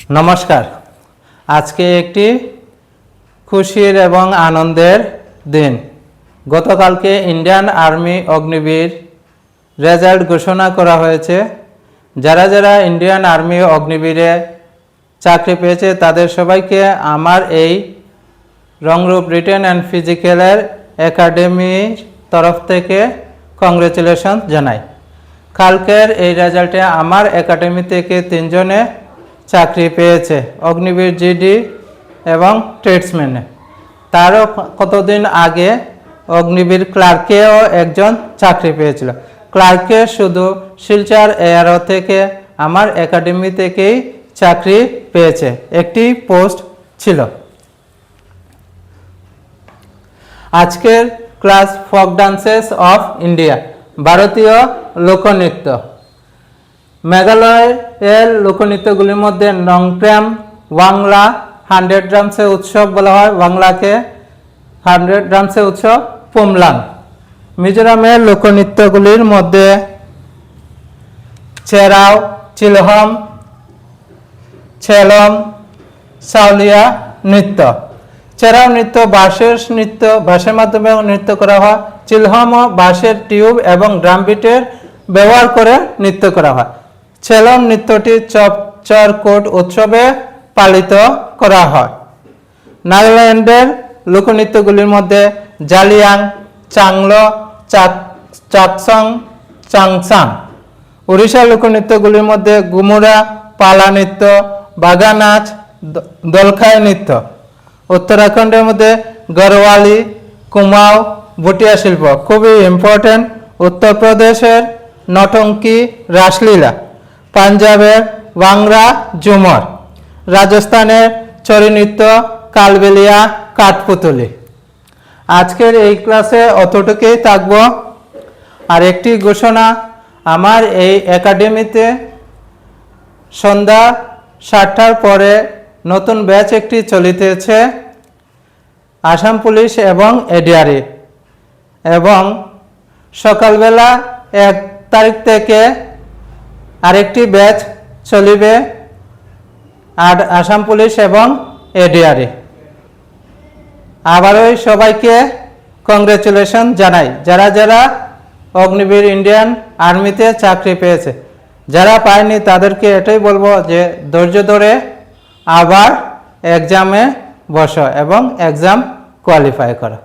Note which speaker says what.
Speaker 1: নমস্কার। আজকে একটি খুশির এবং আনন্দের দিন। গতকালকে ইন্ডিয়ান আর্মি অগ্নিবীর রেজাল্ট ঘোষণা করা হয়েছে। যারা যারা ইন্ডিয়ান আর্মি অগ্নিবীরে চাকরি পেয়েছে তাদের সবাইকে আমার এই রংরূপ রিটেন অ্যান্ড ফিজিক্যালের একাডেমির তরফ থেকে কংগ্রেচুলেশন জানাই। কালকের এই রেজাল্টে আমার একাডেমি থেকে 3 জনে চাকরি পেয়েছে, অগ্নিবীর জিডি এবং ট্রেডসম্যানে। তারও কতদিন আগে অগ্নিবীর ক্লার্কেও একজন চাকরি পেয়েছিল। ক্লার্কে শুধু শিলচর এআরও থেকে আমার একাডেমি থেকেই চাকরি পেয়েছে, একটি পোস্ট ছিল। আজকের class folk dances of India, ভারতীয় লোকনৃত্য। মেঘালয়ের লোকনৃত্যগুলির মধ্যে নংক্রেম বাংলা 100 ড্রামসে উৎসব বলা হয়, বাংলাকে 100 ড্রামসে উৎসব পুমলাং। মিজোরামের লোকনৃত্যগুলির মধ্যে চেরাও, চিলহম, ছেলম, সাউলিয়া নৃত্য। চেরাও নৃত্য বাঁশের মাধ্যমে নৃত্য করা হয়। চিলহম বাঁশের টিউব এবং ড্রাম বিটের ব্যবহার করে নৃত্য করা হয়। ছেলম নৃত্যটি চপচরকোট উৎসবে পালিত করা হয়। নাগাল্যান্ডের লোকনৃত্যগুলির মধ্যে জালিয়াং, চাংলো, চাকসং, চাংসাং। উড়িষ্যার লোকনৃত্যগুলির মধ্যে গুমুরা, পালা নৃত্য, বাগা নাচ, দলখাই নৃত্য। উত্তরাখণ্ডের মধ্যে গরওয়ালি, কুমাও, ভুটিয়া শিল্প খুবই ইম্পর্টেন্ট। উত্তরপ্রদেশের নটঙ্কি, রাসলীলা। পাঞ্জাবের ভাংরা, ঝুমর। রাজস্থানের ছড়ি নৃত্য, কালবেলিয়া, কাঠপুতলি। আজকের এই ক্লাসে অতটুকুই থাকব। আর একটি ঘোষণা, আমার এই একাডেমিতে সন্ধ্যা 7টার পরে নতুন ব্যাচ একটি চলিতেছে, আসাম পুলিশ এবং এডিআরই, এবং সকালবেলা 1 তারিখ থেকে আরেকটি ব্যাচ চলিবে আর আসাম পুলিশ এবং এডিআরই। আবারও সবাইকে কংগ্রেচুলেশন জানাই যারা যারা অগ্নিবীর ইন্ডিয়ান আর্মিতে চাকরি পেয়েছে। যারা পায়নি তাদেরকে এটাই বলবো যে ধৈর্য ধরে আবার এক্সামে বসো এবং এক্সাম কোয়ালিফাই করো।